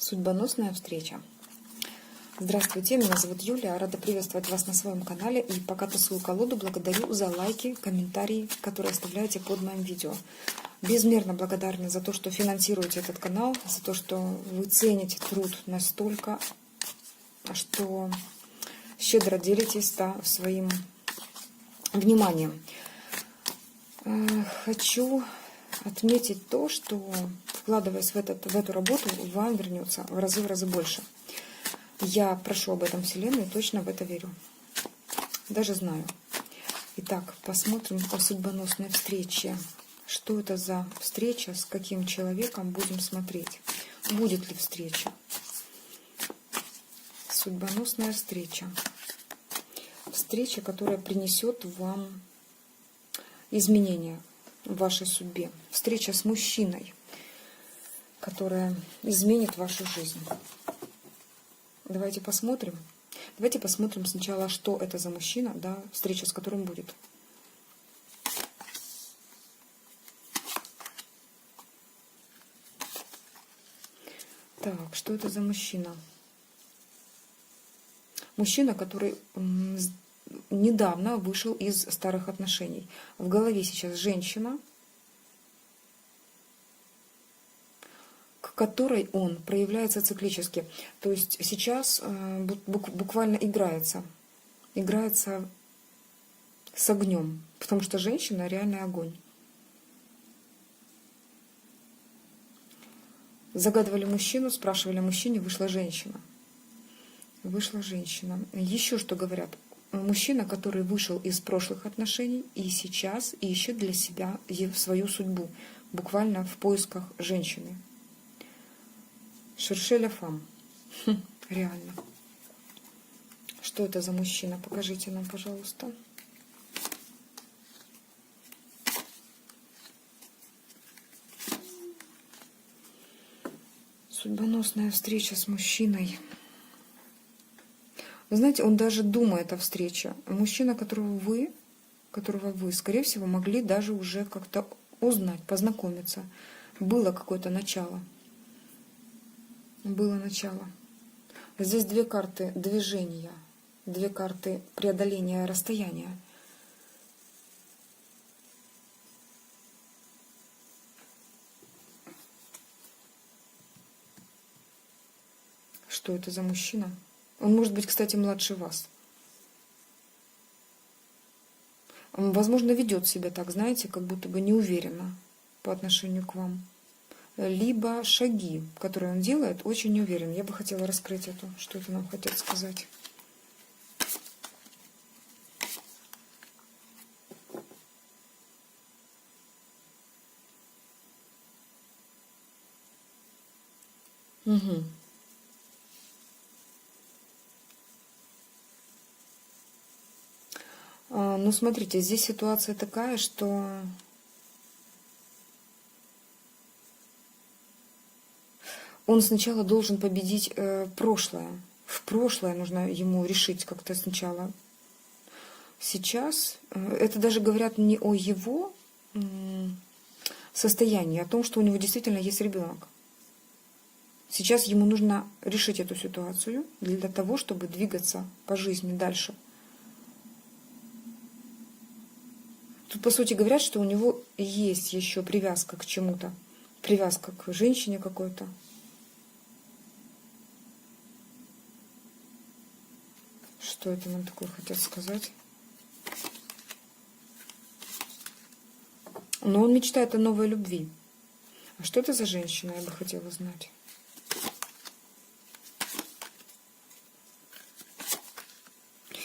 Судьбоносная встреча. Здравствуйте, меня зовут Юлия, рада приветствовать вас на своем канале. И пока тасую колоду, благодарю за лайки, комментарии, которые оставляете под моим видео. Безмерно благодарна за то, что финансируете этот канал, за то, что вы цените труд настолько, что щедро делитесь своим вниманием. Хочу отметить то, что, вкладываясь в эту работу, вам вернется в разы больше. Я прошу об этом Вселенную и точно в это верю. Даже знаю. Итак, посмотрим по судьбоносной встрече. Что это за встреча, с каким человеком будем смотреть. Будет ли встреча? Судьбоносная встреча. Встреча, которая принесет вам изменения в вашей судьбе. Встреча с мужчиной, которая изменит вашу жизнь. Давайте посмотрим. Давайте посмотрим сначала, что это за мужчина, да, встреча с которым будет. Так, что это за мужчина? Мужчина, который недавно вышел из старых отношений. В голове сейчас женщина, к которой он проявляется циклически. То есть сейчас буквально играется с огнем, потому что женщина — реальный огонь. Загадывали мужчину, спрашивали о мужчине, вышла женщина. Вышла женщина. Еще что говорят? Мужчина, который вышел из прошлых отношений и сейчас ищет для себя свою судьбу, буквально в поисках женщины. Шершеля фам. Реально. Что это за мужчина? Покажите нам, пожалуйста. Судьбоносная встреча с мужчиной. Вы знаете, он даже думает о встрече. Мужчина, которого вы, скорее всего, могли даже уже как-то узнать, познакомиться. Было какое-то начало. Было начало. Здесь две карты движения, две карты преодоления расстояния. Что это за мужчина? Он может быть, кстати, младше вас. Он, возможно, ведет себя так, знаете, как будто бы неуверенно по отношению к вам. Либо шаги, которые он делает, очень неуверен. Я бы хотела раскрыть это, что это нам хотят сказать. Угу. Ну, смотрите, здесь ситуация такая, что он сначала должен победить прошлое. В прошлое нужно ему решить как-то сначала. Сейчас это даже говорят не о его состоянии, а о том, что у него действительно есть ребенок. Сейчас ему нужно решить эту ситуацию для того, чтобы двигаться по жизни дальше. Тут, по сути, говорят, что у него есть еще привязка к чему-то. Привязка к женщине какой-то. Что это нам такое хотят сказать? Но он мечтает о новой любви. А что это за женщина, я бы хотела знать.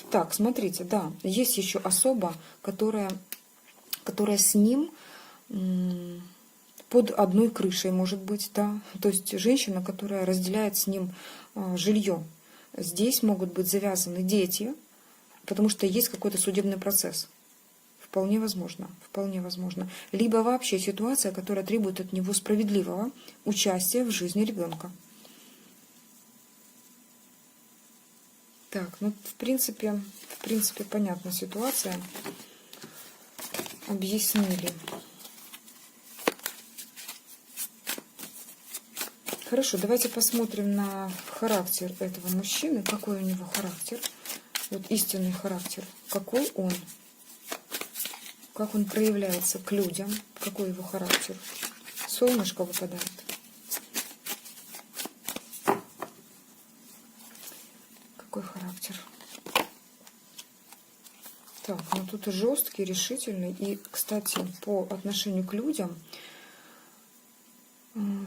Так, смотрите, да, есть еще особа, которая с ним под одной крышей, может быть, да. То есть женщина, которая разделяет с ним жилье. Здесь могут быть завязаны дети, потому что есть какой-то судебный процесс. Вполне возможно, вполне возможно. Либо вообще ситуация, которая требует от него справедливого участия в жизни ребенка. Так, ну в принципе понятна ситуация. Объяснили. Хорошо, давайте посмотрим на характер этого мужчины. Какой у него характер? Вот истинный характер. Какой он? Как он проявляется к людям? Какой его характер? Солнышко выпадает. Какой характер? Так, ну тут и жесткий, решительный. И, кстати, по отношению к людям,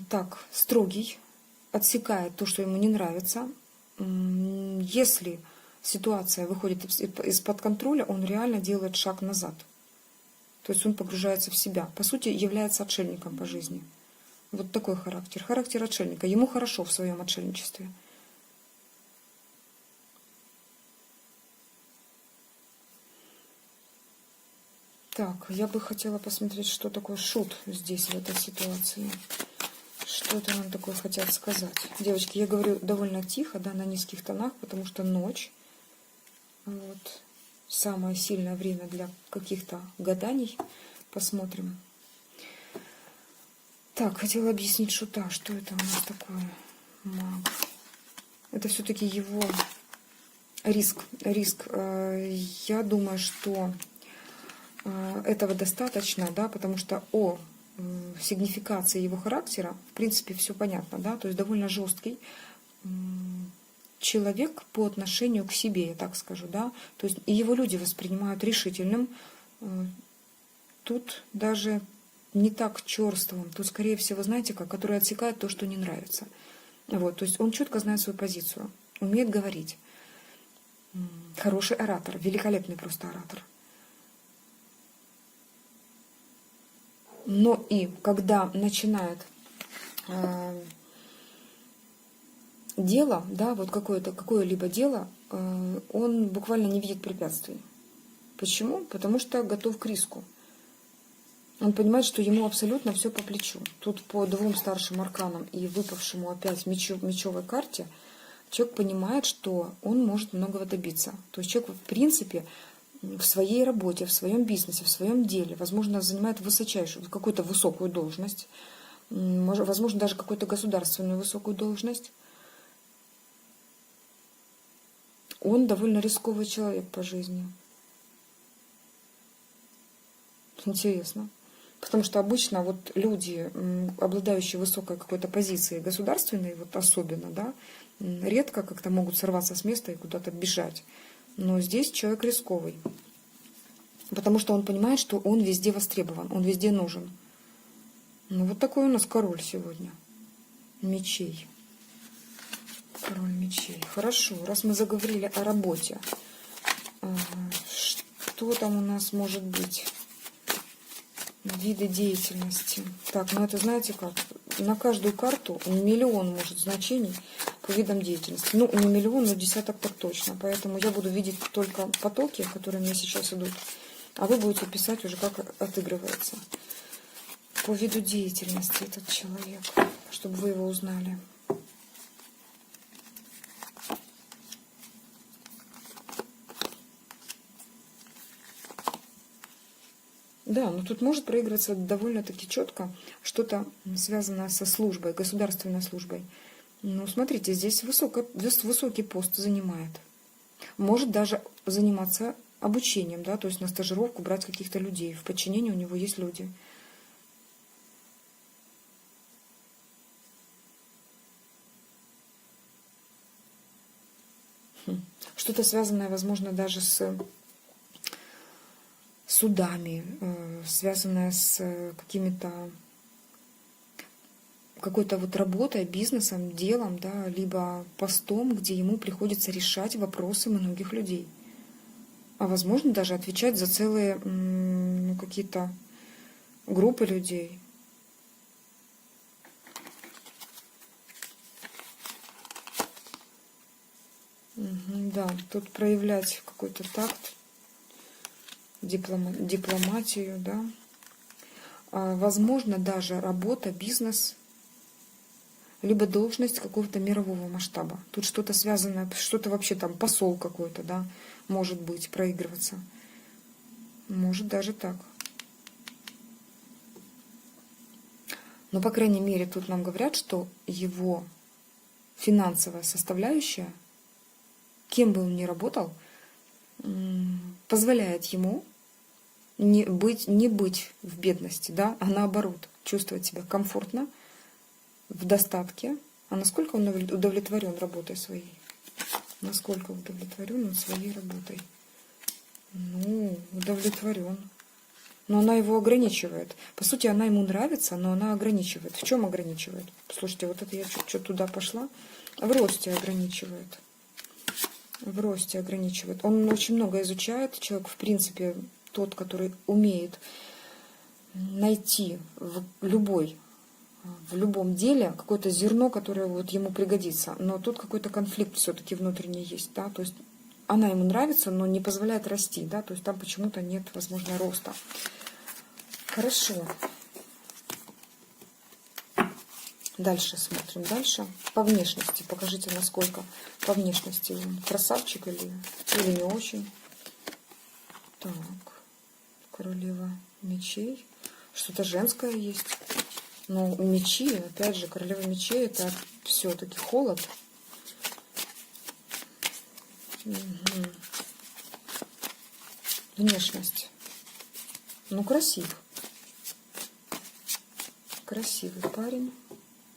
так, строгий, отсекает то, что ему не нравится. Если ситуация выходит из-под контроля, он реально делает шаг назад. То есть он погружается в себя. По сути, является отшельником по жизни. Вот такой характер. Характер отшельника. Ему хорошо в своем отшельничестве. Так, я бы хотела посмотреть, что такое шут здесь, в этой ситуации. Что это нам такое хотят сказать? Девочки, я говорю довольно тихо, да, на низких тонах, потому что ночь. Вот. Самое сильное время для каких-то гаданий. Посмотрим. Так, хотела объяснить шута. Что это у нас такое? Маг. Это все-таки его риск. Я думаю, что этого достаточно, да, потому что о сигнификации его характера, в принципе, все понятно, да, то есть довольно жесткий человек по отношению к себе, я так скажу, да, то есть и его люди воспринимают решительным, тут даже не так черствым, тут, скорее всего, знаете как, который отсекает то, что не нравится. Вот, то есть он четко знает свою позицию, умеет говорить. Хороший оратор, великолепный просто оратор. Но и когда начинает дело, да, вот какое-либо дело, он буквально не видит препятствий. Почему? Потому что готов к риску. Он понимает, что ему абсолютно все по плечу. Тут по двум старшим арканам и выпавшему опять мечевой карте человек понимает, что он может многого добиться. То есть человек, в принципе, в своей работе, в своем бизнесе, в своем деле, возможно, занимает высочайшую, какую-то высокую должность, возможно, даже какую-то государственную высокую должность. Он довольно рисковый человек по жизни. Интересно. Потому что обычно вот люди, обладающие высокой какой-то позицией государственной, вот особенно, да, редко как-то могут сорваться с места и куда-то бежать. Но здесь человек рисковый. Потому что он понимает, что он везде востребован, он везде нужен. Ну вот такой у нас король сегодня. Мечей. Король мечей. Хорошо, раз мы заговорили о работе. Что там у нас может быть? Виды деятельности. Так, ну это знаете как? На каждую карту миллион может значений по видам деятельности. Ну, не миллион, но десяток так точно. Поэтому я буду видеть только потоки, которые мне сейчас идут. А вы будете писать уже, как отыгрывается. По виду деятельности этот человек, чтобы вы его узнали. Да, но тут может проигрываться довольно-таки четко что-то связанное со службой, государственной службой. Ну, смотрите, здесь высокий пост занимает. Может даже заниматься обучением, да, то есть на стажировку брать каких-то людей. В подчинении у него есть люди. Что-то связанное, возможно, даже с судами, связанное с какой-то вот работой, бизнесом, делом, да, либо постом, где ему приходится решать вопросы многих людей. А возможно даже отвечать за целые какие-то группы людей. Да, тут проявлять какой-то такт, дипломатию, да. Возможно даже работа, бизнес, либо должность какого-то мирового масштаба. Тут что-то связанное, что-то вообще там, посол какой-то, да, может быть, проигрываться. Может даже так. Но, по крайней мере, тут нам говорят, что его финансовая составляющая, кем бы он ни работал, позволяет ему не быть в бедности, да, а наоборот, чувствовать себя комфортно, в достатке. А насколько он удовлетворен работой своей? Насколько удовлетворен он своей работой? Ну, удовлетворен. Но она его ограничивает. По сути, она ему нравится, но она ограничивает. В чем ограничивает? Слушайте, вот это я чуть-чуть туда пошла. В росте ограничивает. В росте ограничивает. Он очень много изучает. Человек, в принципе, тот, который умеет найти в любом деле какое-то зерно, которое вот ему пригодится. Но тут какой-то конфликт все-таки внутренний есть. Да? То есть она ему нравится, но не позволяет расти. Да? То есть там почему-то нет, возможно, роста. Хорошо. Дальше смотрим. Дальше. По внешности. Покажите, насколько по внешности он красавчик или не очень. Так. Королева мечей. Что-то женское есть. Но мечи, опять же, королева мечей, это все-таки холод. Угу. Внешность. Ну, красив. Красивый парень.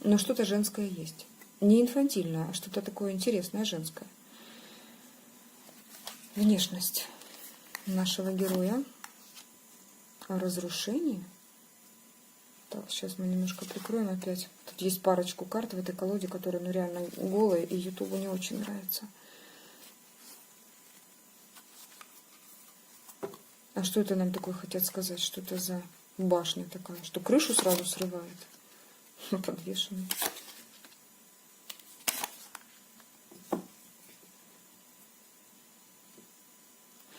Но что-то женское есть. Не инфантильное, а что-то такое интересное женское. Внешность нашего героя. О разрушении. Так, сейчас мы немножко прикроем опять. Тут есть парочку карт в этой колоде, которые ну, реально голые, и Ютубу не очень нравится. А что это нам такое хотят сказать? Что это за башня такая? Что крышу сразу срывает? Подвешенный.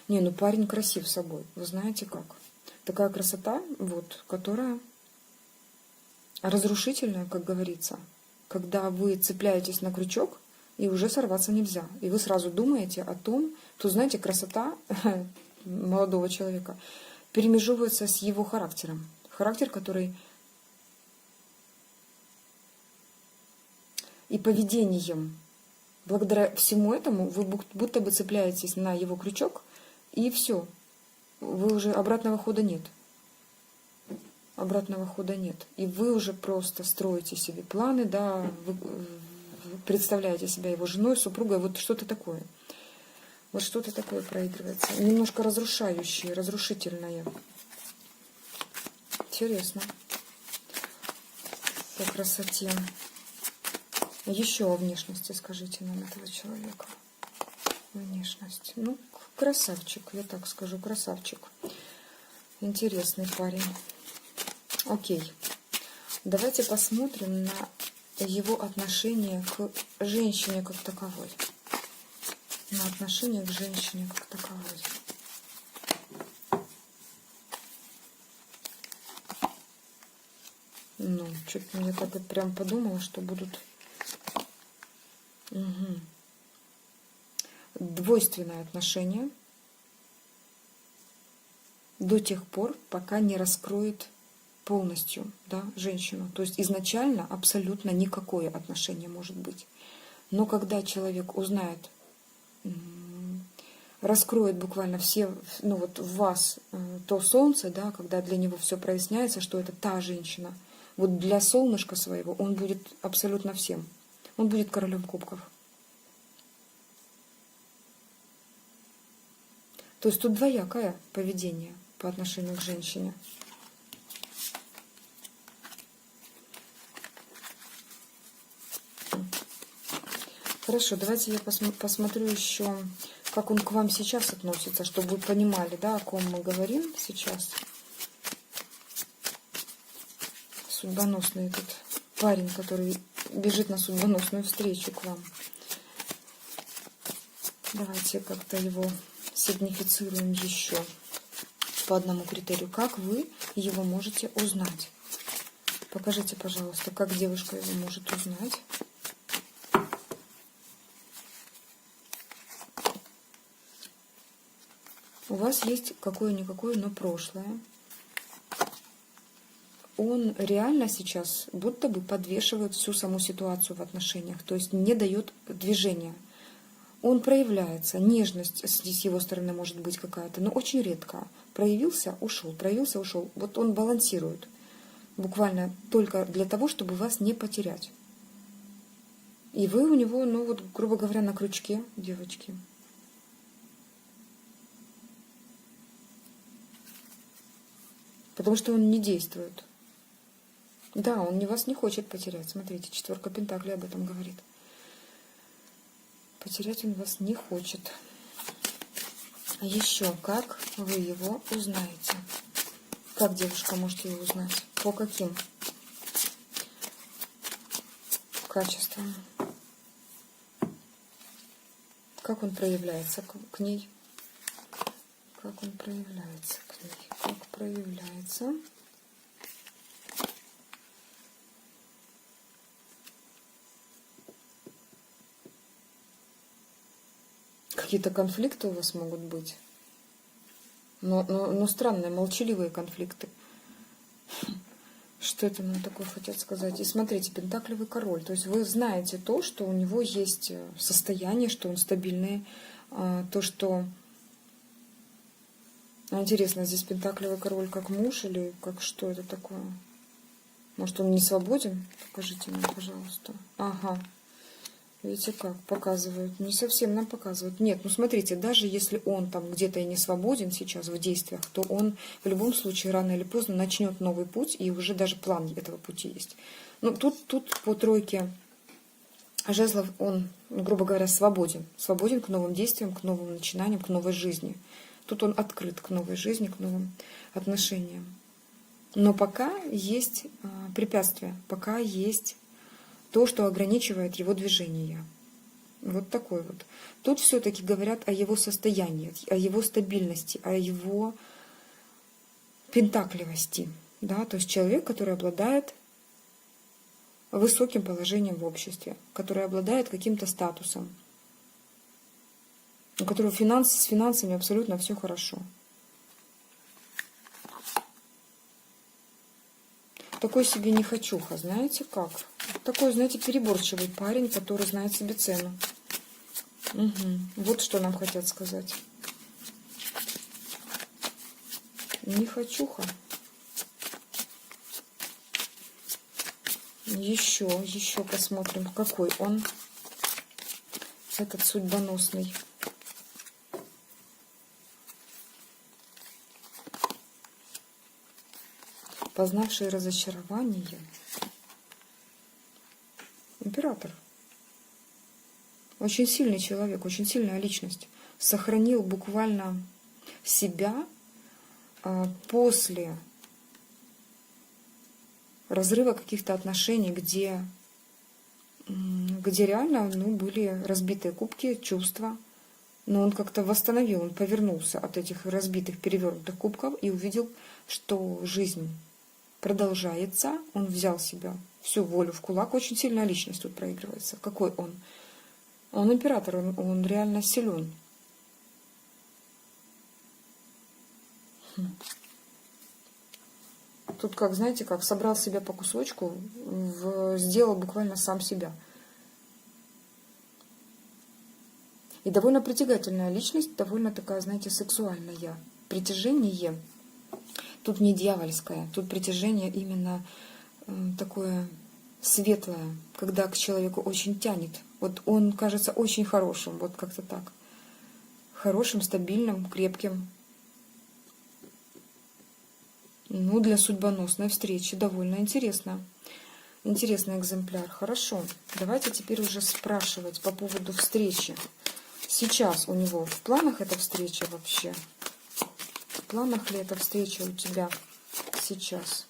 Не, ну парень красив собой. Вы знаете как? Такая красота, вот, которая разрушительная, как говорится. Когда вы цепляетесь на крючок, и уже сорваться нельзя. И вы сразу думаете о том, то, знаете, красота молодого человека перемежевывается с его характером. Характер, который и поведением. Благодаря всему этому вы будто бы цепляетесь на его крючок, и все. Вы уже обратного хода нет. Обратного хода нет. И вы уже просто строите себе планы, да, вы представляете себя его женой, супругой, вот что-то такое. Вот что-то такое проигрывается. Немножко разрушающее, разрушительное. Интересно. По красоте. Еще о внешности скажите нам этого человека. Внешность. Ну, красавчик, я так скажу, красавчик. Интересный парень. Окей. Давайте посмотрим на его отношение к женщине как таковой. На отношение к женщине как таковой. Ну, что-то мне так вот прям подумала, что будут... Угу. Двойственное отношение до тех пор, пока не раскроет полностью, да, женщину. То есть изначально абсолютно никакое отношение может быть. Но когда человек узнает, раскроет буквально все, ну вот в вас то солнце, да, когда для него все проясняется, что это та женщина. Вот для солнышка своего он будет абсолютно всем. Он будет королем кубков. То есть тут двоякое поведение по отношению к женщине. Хорошо, давайте я посмотрю еще, как он к вам сейчас относится, чтобы вы понимали, да, о ком мы говорим сейчас. Судьбоносный этот парень, который бежит на судьбоносную встречу к вам. Давайте как-то его сигнифицируем еще по одному критерию. Как вы его можете узнать? Покажите, пожалуйста, как девушка его может узнать. У вас есть какое-никакое, но прошлое. он реально сейчас будто бы подвешивает всю саму ситуацию в отношениях, то есть не дает движения. Он проявляется, нежность с его стороны может быть какая-то, но очень редко. Проявился, ушел, проявился, ушел. Вот он балансирует, буквально только для того, чтобы вас не потерять. И вы у него, ну вот, грубо говоря, на крючке, девочки. Потому что он не действует. Да, он вас не хочет потерять. Смотрите, 4 Пентаклей об этом говорит. Потерять он вас не хочет. А еще как вы его узнаете? Как, девушка, можете его узнать? По каким качествам? Как он проявляется к ней? Как он проявляется к ней? Как проявляется? Какие-то конфликты у вас могут быть. Но странные, молчаливые конфликты. Что это нам такое хотят сказать? И смотрите, пентаклевый король. То есть вы знаете то, что у него есть состояние, что он стабильный. То, что... Интересно, здесь пентаклевый король как муж или как что это такое? Может, он не свободен? Покажите мне, пожалуйста. Ага. Видите как? Показывают. Не совсем нам показывают. Нет, ну смотрите, даже если он там где-то и не свободен сейчас в действиях, то он в любом случае рано или поздно начнет новый путь, и уже даже план этого пути есть. Ну, тут по тройке жезлов он, ну, грубо говоря, свободен. Свободен к новым действиям, к новым начинаниям, к новой жизни. Тут он открыт к новой жизни, к новым отношениям. Но пока есть препятствия, пока есть то, что ограничивает его движение. Вот такой вот. Тут все-таки говорят о его состоянии, о его стабильности, о его пентакливости. Да? То есть человек, который обладает высоким положением в обществе, который обладает каким-то статусом, у которого с финансами абсолютно все хорошо. Такой себе нехочуха, знаете как? Такой, знаете, переборчивый парень, который знает себе цену. Угу. Вот что нам хотят сказать. Нехочуха. Еще посмотрим, какой он, этот судьбоносный. Познавший разочарование. Император. Очень сильный человек, очень сильная личность. Сохранил буквально себя после разрыва каких-то отношений, где реально были разбитые кубки, чувства. Но он как-то восстановил, он повернулся от этих разбитых, перевернутых кубков и увидел, что жизнь продолжается. Он взял себя, всю волю в кулак. Очень сильная личность тут проигрывается. Какой он? Он император, он реально силен. Тут, как, знаете, как собрал себя по кусочку, сделал буквально сам себя. И довольно притягательная личность, довольно такая, знаете, сексуальная. Притяжение тут не дьявольское, тут притяжение именно такое светлое, когда к человеку очень тянет. Вот он кажется очень хорошим, вот как-то так. Хорошим, стабильным, крепким. Ну, для судьбоносной встречи довольно интересно. Интересный экземпляр. Хорошо. Давайте теперь уже спрашивать по поводу встречи. Сейчас у него в планах эта встреча вообще? В планах ли эта встреча у тебя сейчас?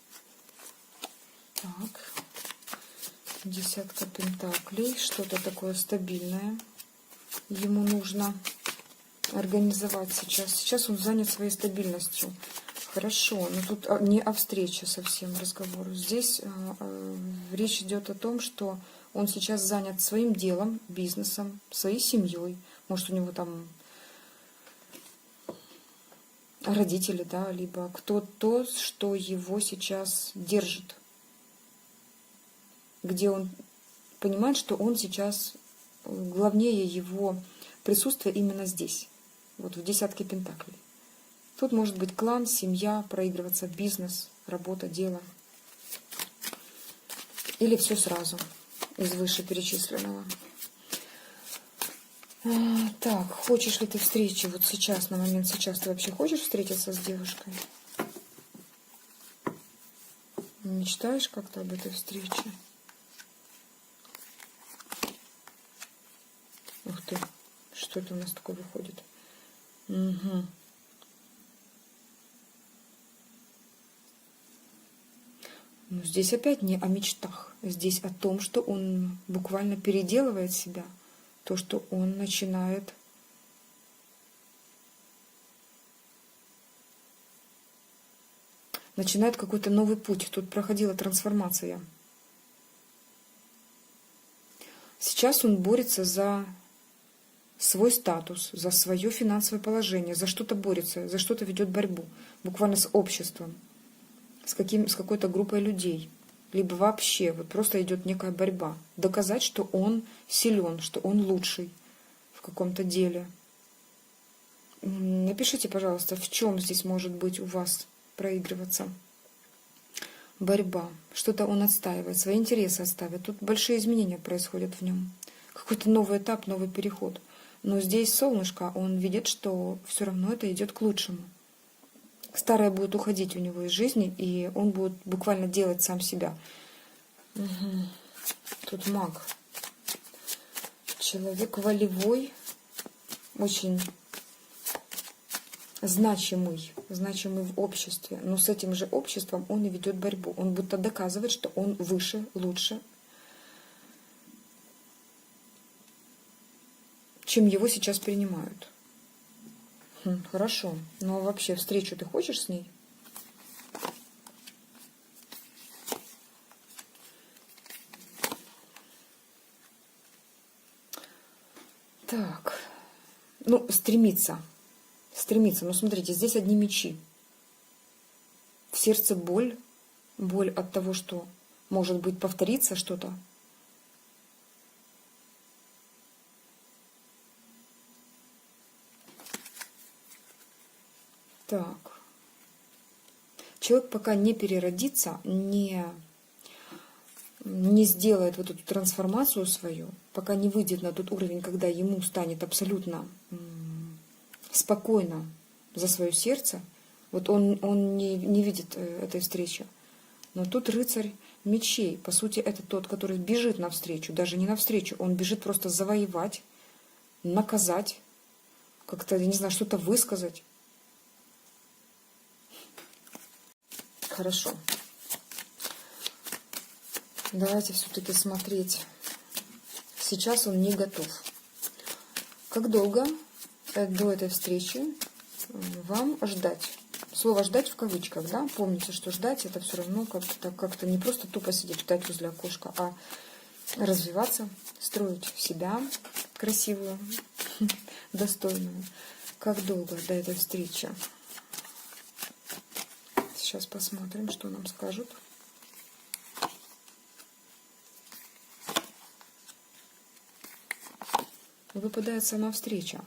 Так. Десятка пентаклей. Что-то такое стабильное ему нужно организовать сейчас. Сейчас он занят своей стабильностью. Хорошо, но тут не о встрече совсем разговор. Здесь речь идет о том, что он сейчас занят своим делом, бизнесом, своей семьей. Может, у него там родители, да, либо кто-то, что его сейчас держит, где он понимает, что он сейчас, главнее его присутствие именно здесь, вот в десятке пентаклей. Тут может быть клан, семья, проигрываться бизнес, работа, дело. Или все сразу из вышеперечисленного. Так, хочешь ли ты встречи вот сейчас, на момент сейчас, ты вообще хочешь встретиться с девушкой? Мечтаешь как-то об этой встрече? Ух ты, что это у нас такое выходит? Угу. Но здесь опять не о мечтах. Здесь о том, что он буквально переделывает себя. То, что он начинает какой-то новый путь. Тут проходила трансформация. Сейчас он борется за свой статус, за свое финансовое положение, за что-то борется, за что-то ведет борьбу. Буквально с обществом, с какой-то группой людей. Либо вообще вот просто идет некая борьба. Доказать, что он силен, что он лучший в каком-то деле. Напишите, пожалуйста, в чем здесь может быть у вас проигрываться борьба. Что-то он отстаивает, свои интересы отставит. Тут большие изменения происходят в нем. Какой-то новый этап, новый переход. Но здесь солнышко, он видит, что все равно это идет к лучшему. Старое будет уходить у него из жизни, и он будет буквально делать сам себя. Угу. Тут маг. Человек волевой, очень значимый в обществе. Но с этим же обществом он и ведет борьбу. Он будто доказывает, что он выше, лучше, чем его сейчас принимают. Хорошо. Ну а вообще встречу ты хочешь с ней? Так. Ну, стремиться. Но смотрите, здесь одни мечи. В сердце боль. Боль от того, что, может быть, повторится что-то. Так. Человек пока не переродится, не сделает вот эту трансформацию свою, пока не выйдет на тот уровень, когда ему станет абсолютно спокойно за свое сердце, вот он не видит этой встречи. Но тут рыцарь мечей, по сути, это тот, который бежит навстречу, даже не навстречу, он бежит просто завоевать, наказать, как-то, я не знаю, что-то высказать. Хорошо. Давайте все-таки смотреть. Сейчас он не готов. Как долго до этой встречи вам ждать? Слово «ждать» в кавычках, да? Помните, что ждать — это все равно как-то не просто тупо сидеть, ждать возле окошка, а развиваться, строить себя красивую, достойную. Как долго до этой встречи? Сейчас посмотрим, что нам скажут. Выпадает сама встреча.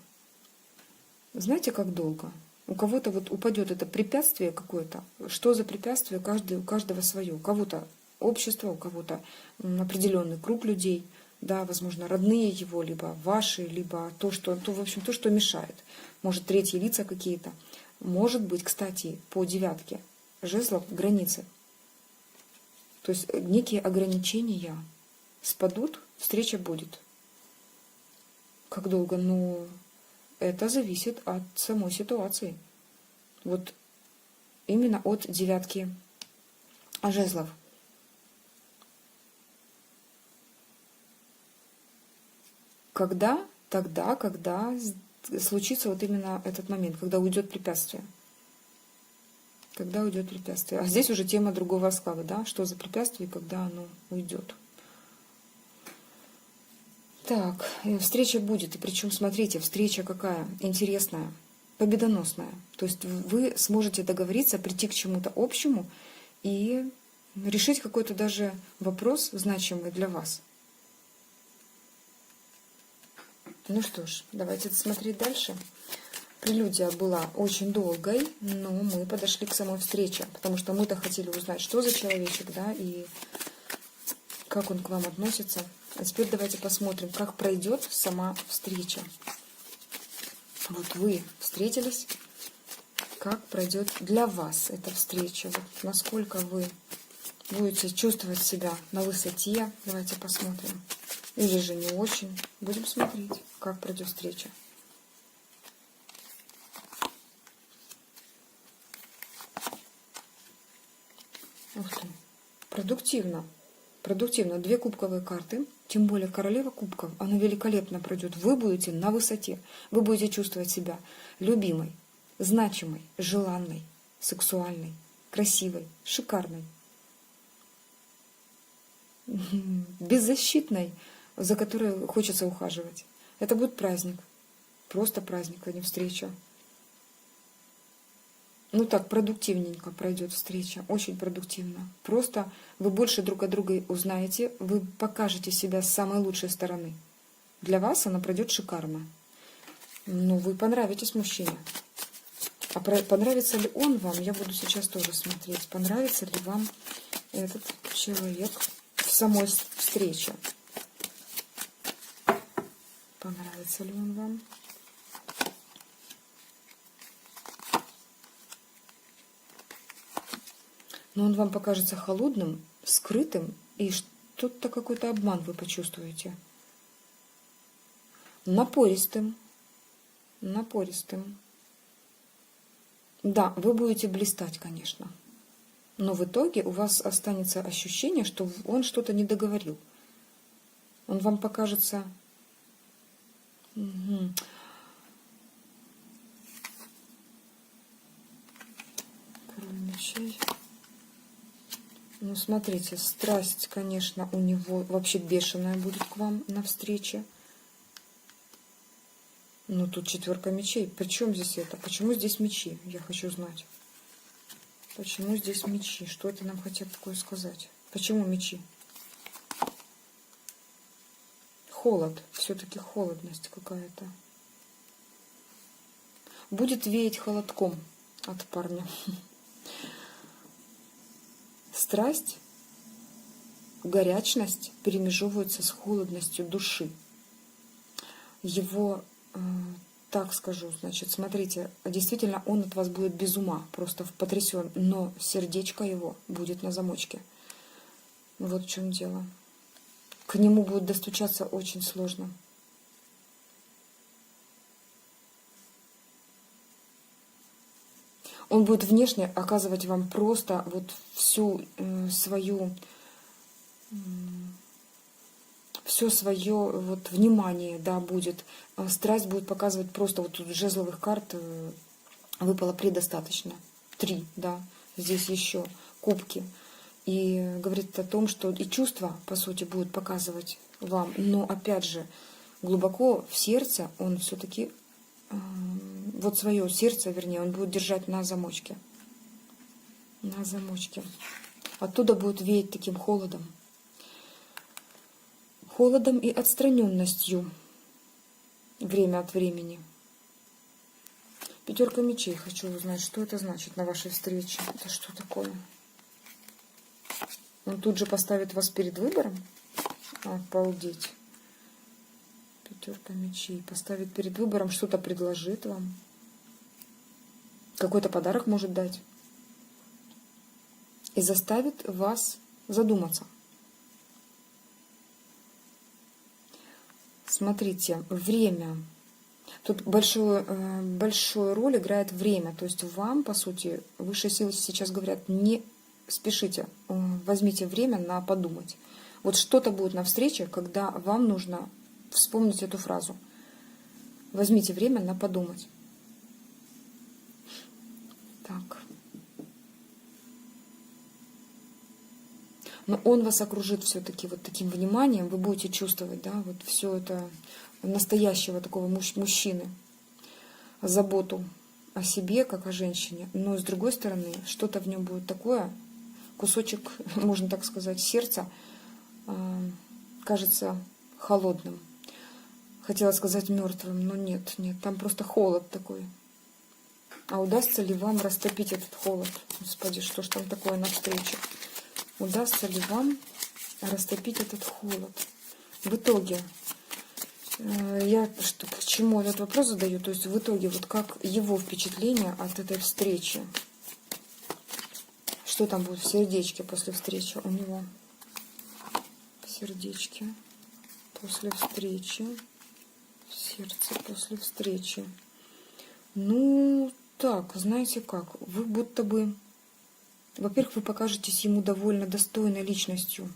Знаете, как долго? У кого-то вот упадет это препятствие какое-то. Что за препятствие? У каждого свое. У кого-то общество, у кого-то определенный круг людей, да, возможно, родные его, либо ваши, либо в общем, то, что мешает. Может, третьи лица какие-то. Может быть, кстати, по девятке жезлов границы. То есть некие ограничения спадут, встреча будет. Как долго? Ну, это зависит от самой ситуации. Вот именно от девятки жезлов. Когда? Тогда, когда случится вот именно этот момент, когда уйдет препятствие. Когда уйдет препятствие. А здесь уже тема другого расклада, да? Что за препятствие и когда оно уйдет. Так, встреча будет. И причем, смотрите, встреча какая интересная. победоносная. То есть вы сможете договориться, прийти к чему-то общему и решить какой-то даже вопрос, значимый для вас. Ну что ж, давайте смотреть дальше. Прелюдия была очень долгой, но мы подошли к самой встрече, потому что мы-то хотели узнать, что за человечек, да, и как он к вам относится. А теперь давайте посмотрим, как пройдет сама встреча. Вот вы встретились, как пройдет для вас эта встреча, вот насколько вы будете чувствовать себя на высоте. Давайте посмотрим. Или же не очень. Будем смотреть, как пройдет встреча. Ух ты. Продуктивно. Продуктивно. 2 кубковые карты. Тем более королева кубков. Она великолепно пройдет. Вы будете на высоте. Вы будете чувствовать себя любимой, значимой, желанной, сексуальной, красивой, шикарной, беззащитной, за которой хочется ухаживать. Это будет праздник. Просто праздник, а не встреча. Ну так, продуктивненько пройдет встреча. Очень продуктивно. Просто вы больше друг от друга узнаете. Вы покажете себя с самой лучшей стороны. Для вас она пройдет шикарно. Ну, вы понравитесь мужчине. А понравится ли он вам, я буду сейчас тоже смотреть. Понравится ли вам этот человек в самой встрече. Понравится ли он вам? Но он вам покажется холодным, скрытым, и что-то какой-то обман вы почувствуете. Напористым. Напористым. Да, вы будете блистать, конечно. Но в итоге у вас останется ощущение, что он что-то не договорил. Он вам покажется... Угу. Король мечей. Ну, смотрите, страсть, конечно, у него вообще бешеная будет к вам на встрече. Но тут 4 мечей. Причем здесь это? Почему здесь мечи? Я хочу знать. Почему здесь мечи? Что это нам хотят такое сказать? Почему мечи? Холод. Все-таки холодность какая-то. Будет веять холодком от парня. Страсть, горячность перемежевываются с холодностью души. Его, так скажу, значит, смотрите, действительно он от вас будет без ума, просто потрясен, но сердечко его будет на замочке. Вот в чем дело. К нему будет достучаться очень сложно. Он будет внешне оказывать вам просто вот всю свою... все свое вот внимание, да, будет. Страсть будет показывать просто, вот тут жезловых карт выпало предостаточно. 3, да, здесь еще кубки. И говорит о том, что и чувства, по сути, будут показывать вам. Но, опять же, глубоко в сердце он все-таки, вот свое сердце, вернее, он будет держать на замочке. На замочке. Оттуда будет веять таким холодом. Холодом и отстраненностью время от времени. 5 мечей. Хочу узнать, что это значит на вашей встрече. Это что такое? Он тут же поставит вас перед выбором? Обалдеть. 5 мечей. Поставит перед выбором, что-то предложит вам. Какой-то подарок может дать. И заставит вас задуматься. Смотрите, время. Тут большую роль играет время. То есть вам, по сути, высшие силы сейчас говорят, не спешите, возьмите время на подумать. Вот что-то будет на встрече, когда вам нужно вспомнить эту фразу. Возьмите время на подумать. Так. Но он вас окружит все-таки вот таким вниманием, вы будете чувствовать, да, вот все это настоящего такого мужчины, заботу о себе, как о женщине, но с другой стороны, что-то в нем будет такое, кусочек, можно так сказать, сердца, кажется холодным. Хотела сказать мертвым, но нет, там просто холод такой. А удастся ли вам растопить этот холод? Господи, что ж там такое навстречу? Удастся ли вам растопить этот холод? В итоге, к чему этот вопрос задаю? То есть в итоге, вот как его впечатление от этой встречи? Что там будет в сердечке после встречи у него? В сердечке после встречи. В сердце после встречи. Ну, так, знаете как? Вы будто бы... Во-первых, вы покажетесь ему довольно достойной личностью,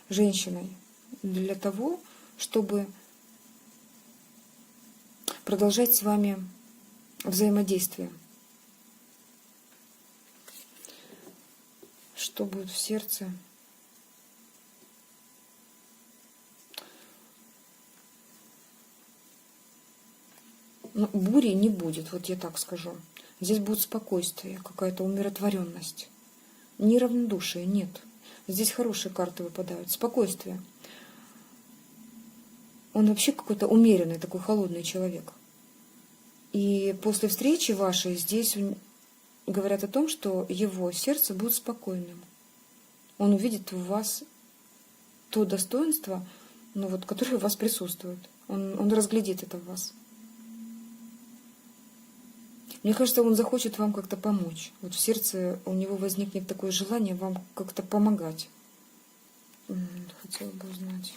женщиной, для того, чтобы продолжать с вами взаимодействие. Что будет в сердце? Но бури не будет, вот я так скажу. Здесь будет спокойствие, какая-то умиротворенность. Ни равнодушия нет. Здесь хорошие карты выпадают. Спокойствие. Он вообще какой-то умеренный, такой холодный человек. И после встречи вашей здесь говорят о том, что его сердце будет спокойным. Он увидит в вас то достоинство, которое у вас присутствует. Он разглядит это в вас. Мне кажется, он захочет вам как-то помочь. Вот в сердце у него возникнет такое желание вам как-то помогать. Хотела бы узнать.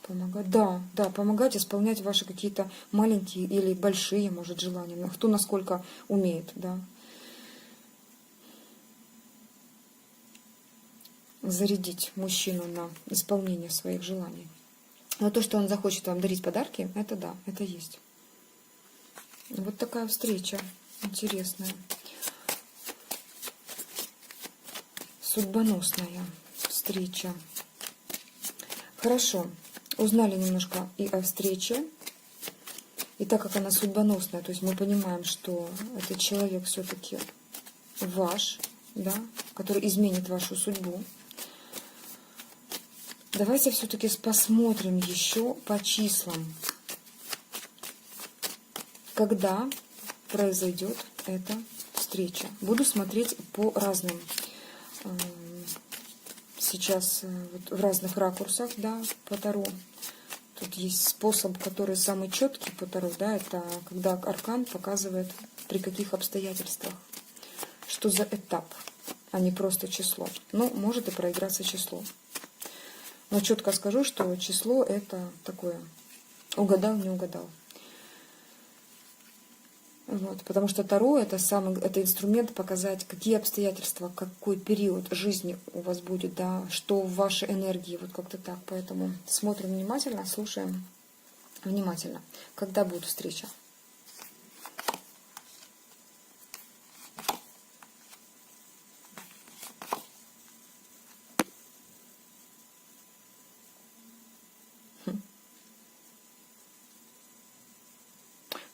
Помогать. Да, помогать, исполнять ваши какие-то маленькие или большие, может, желания. Кто насколько умеет, да. Зарядить мужчину на исполнение своих желаний. Но то, что он захочет вам дарить подарки, это да, это есть. Вот такая встреча интересная. Судьбоносная встреча. Хорошо. Узнали немножко и о встрече. И так как она судьбоносная, то есть мы понимаем, что этот человек все-таки ваш, да, который изменит вашу судьбу. Давайте все-таки посмотрим еще по числам. Когда произойдет эта встреча? Буду смотреть по разным, сейчас в разных ракурсах, да, по Таро. Тут есть способ, который самый четкий по Таро, да, это когда аркан показывает, при каких обстоятельствах, что за этап, а не просто число. Ну, может и проиграться число. Но четко скажу, что число это такое, угадал, не угадал. Вот, потому что Таро это инструмент показать, какие обстоятельства, какой период жизни у вас будет, да, что в вашей энергии, вот как-то так. Поэтому смотрим внимательно, слушаем внимательно. Когда будет встреча?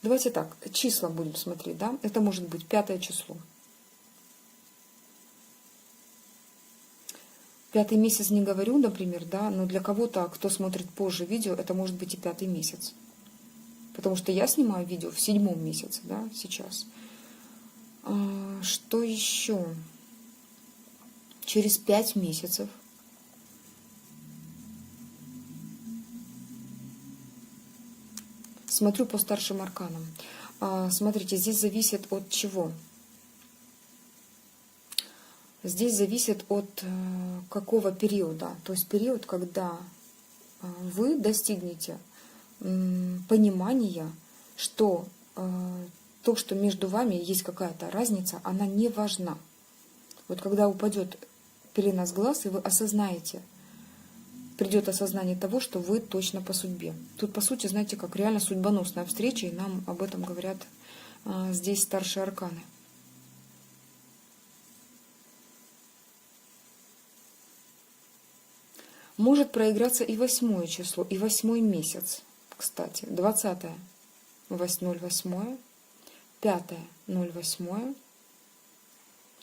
Давайте так, числа будем смотреть, да? Это может быть 5 число. 5-й месяц не говорю, например, да, но для кого-то, кто смотрит позже видео, это может быть и 5-й месяц. Потому что я снимаю видео в 7-м месяце, да, сейчас. Что еще? Через 5 месяцев. Смотрю по старшим арканам. Смотрите, здесь зависит от чего? Здесь зависит от какого периода. То есть период, когда вы достигнете понимания, что то, что между вами есть какая-то разница, она не важна. Вот когда упадет пелена с глаз, и вы осознаете, придет осознание того, что вы точно по судьбе. Тут, по сути, знаете, как реально судьбоносная встреча, и нам об этом говорят здесь старшие арканы. Может проиграться и 8 число, и 8 месяц, кстати. 20-е, 08, 5-е, 0,8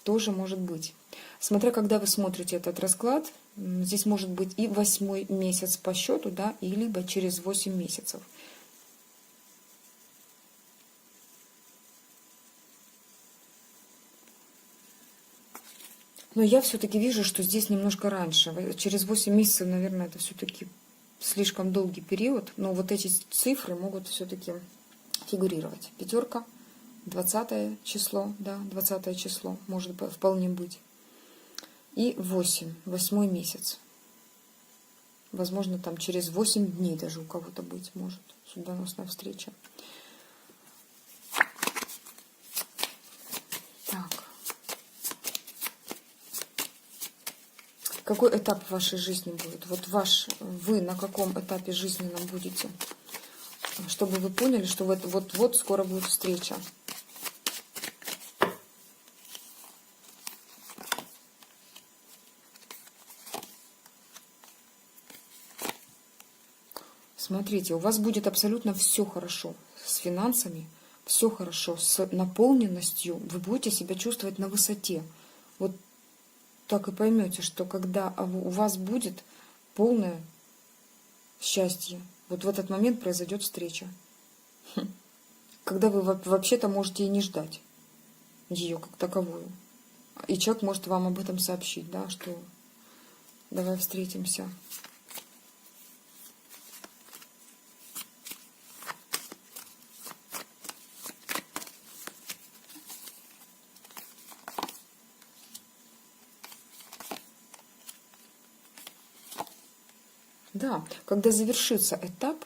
тоже может быть. Смотря когда вы смотрите этот расклад, здесь может быть и 8-й месяц по счету, да, и либо через 8 месяцев. Но я все-таки вижу, что здесь немножко раньше. Через 8 месяцев, наверное, это все-таки слишком долгий период. Но вот эти цифры могут все-таки фигурировать. Пятерка, 20 число, да, 20 число может вполне быть. И 8, 8-й месяц. Возможно, там через 8 дней даже у кого-то быть может судьбоносная встреча. Так. Какой этап в вашей жизни будет? Вот вы на каком этапе жизненном будете? Чтобы вы поняли, что вот скоро будет встреча. Смотрите, у вас будет абсолютно все хорошо с финансами, все хорошо с наполненностью. Вы будете себя чувствовать на высоте. Вот так и поймете, что когда у вас будет полное счастье, вот в этот момент произойдет встреча. Когда вы вообще-то можете и не ждать ее как таковую. И человек может вам об этом сообщить, да, что давай встретимся. Да, когда завершится этап,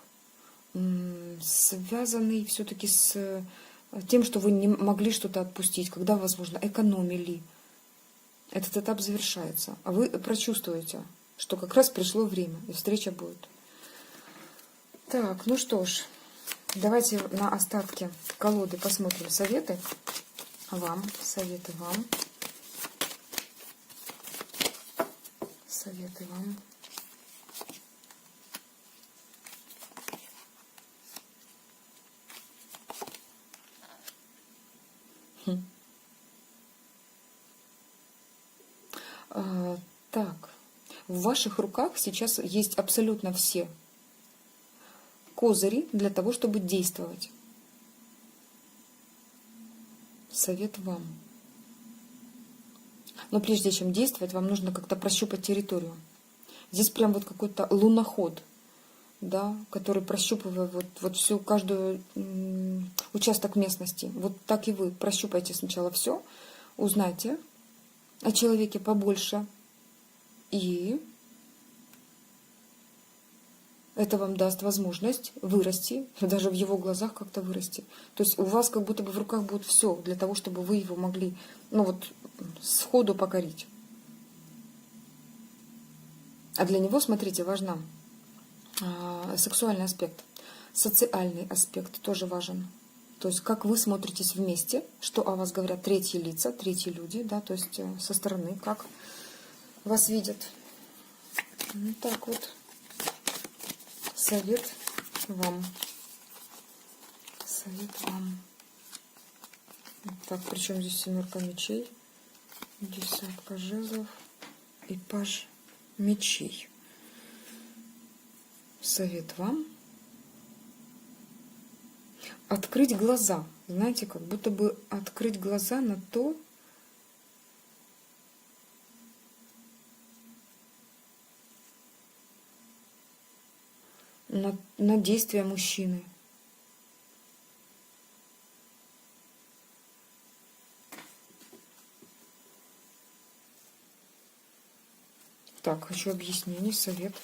связанный все-таки с тем, что вы не могли что-то отпустить, когда, возможно, экономили, этот этап завершается. А вы прочувствуете, что как раз пришло время, и встреча будет. Так, ну что ж, давайте на остатки колоды посмотрим советы вам, советы вам, советы вам. Так, в ваших руках сейчас есть абсолютно все козыри для того, чтобы действовать. Совет вам. Но прежде чем действовать, вам нужно как-то прощупать территорию. Здесь прям вот какой-то луноход, да, который прощупывает вот всю каждую участок местности. Вот так и вы прощупайте сначала все, узнайте о человеке побольше, и это вам даст возможность вырасти, даже в его глазах как-то вырасти. То есть у вас как будто бы в руках будет все для того, чтобы вы его могли, ну вот, сходу покорить. А для него, смотрите, важна сексуальный аспект, социальный аспект тоже важен. То есть как вы смотритесь вместе, что о вас говорят третьи лица, третьи люди, да, то есть со стороны, как вас видят. Ну так вот, совет вам. Совет вам. Так, причем здесь 7 мечей, 10 жезлов и паж мечей. Совет вам. Открыть глаза. Знаете, как будто бы открыть глаза на то, на действия мужчины. Так, хочу объяснений, совет.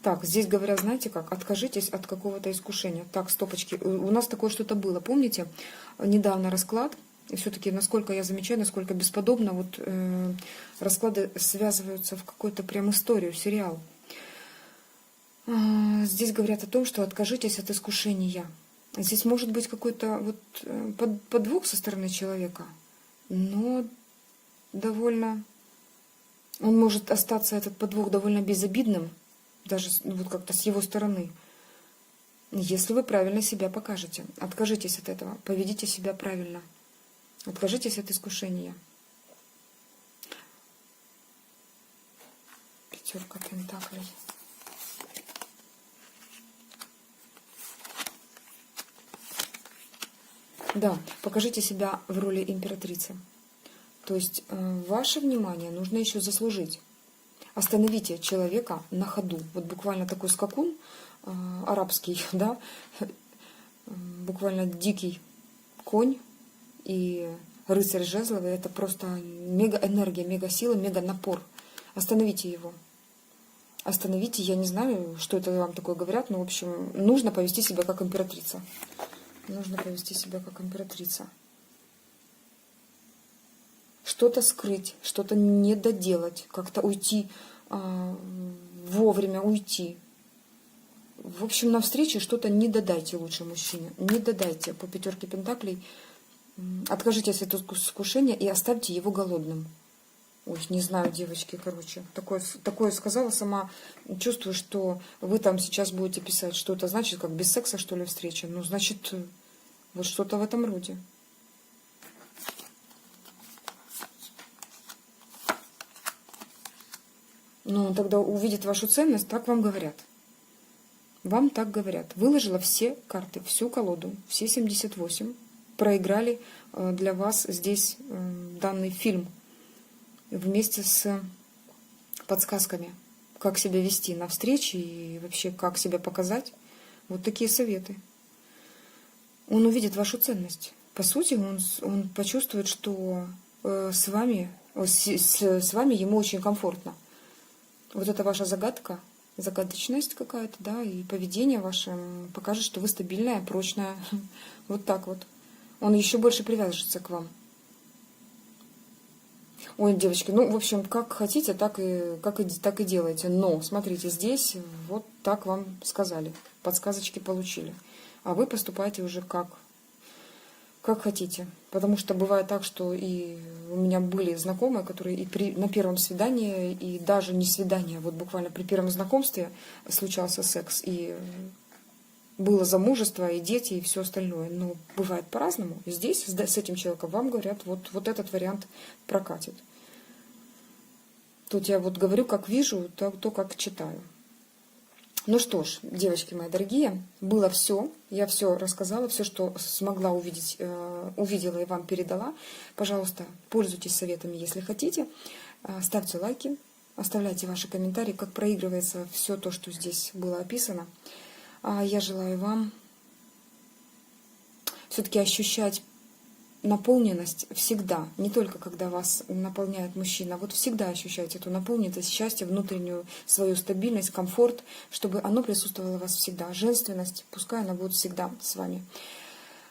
Так, здесь говорят, знаете как, откажитесь от какого-то искушения. Так, стопочки, у нас такое что-то было, помните? Недавно расклад, и все-таки, насколько я замечаю, насколько бесподобно, вот расклады связываются в какую-то прям историю, сериал. Здесь говорят о том, что откажитесь от искушения. Здесь может быть какой-то вот подвох со стороны человека, но довольно Он может остаться, этот подвох, довольно безобидным, даже вот как-то с его стороны, если вы правильно себя покажете. Откажитесь от этого, поведите себя правильно. Откажитесь от искушения. Пятерка пентаклей. Да, покажите себя в роли императрицы. То есть ваше внимание нужно еще заслужить. Остановите человека на ходу. Вот буквально такой скакун арабский, да, буквально дикий конь и рыцарь жезловый. Это просто мега энергия, мега сила, мега напор. Остановите его. Остановите, я не знаю, что это вам такое говорят, но, в общем, нужно повести себя как императрица. Нужно повести себя как императрица. Что-то скрыть, что-то не доделать, как-то уйти, вовремя уйти. В общем, на встрече что-то не додайте лучше мужчине. Не додайте по пятерке пентаклей. Откажитесь от искушения и оставьте его голодным. Ой, не знаю, девочки, короче. Такое сказала сама. Чувствую, что вы там сейчас будете писать, что это значит, как без секса, что ли, встреча. Ну, значит, вот что-то в этом роде. Ну, он тогда увидит вашу ценность, так вам говорят. Вам так говорят. Выложила все карты, всю колоду, все 78. Проиграли для вас здесь данный фильм вместе с подсказками, как себя вести на встрече и вообще как себя показать. Вот такие советы. Он увидит вашу ценность. По сути, он почувствует, что с вами ему очень комфортно. Вот это ваша загадка, загадочность какая-то, да, и поведение ваше покажет, что вы стабильная, прочная. Вот так вот. Он еще больше привяжется к вам. Ой, девочки, ну, в общем, как хотите, так и делайте. Но, смотрите, здесь вот так вам сказали. Подсказочки получили. А вы поступаете уже как хотите. Потому что бывает так, что и у меня были знакомые, которые и на первом свидании, и даже не свидание, вот буквально при первом знакомстве случался секс, и было замужество, и дети, и все остальное. Но бывает по-разному. Здесь с этим человеком вам говорят, вот этот вариант прокатит. Тут я вот говорю, как вижу, то как читаю. Ну что ж, девочки мои дорогие, было все. Я все рассказала, все, что смогла увидеть, увидела и вам передала. Пожалуйста, пользуйтесь советами, если хотите. Ставьте лайки, оставляйте ваши комментарии, как проигрывается все то, что здесь было описано. А я желаю вам все-таки ощущать наполненность всегда, не только когда вас наполняет мужчина, вот всегда ощущайте эту наполненность, счастье, внутреннюю свою стабильность, комфорт, чтобы оно присутствовало у вас всегда. Женственность, пускай она будет всегда с вами.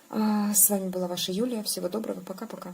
С вами была ваша Юлия. Всего доброго. Пока-пока.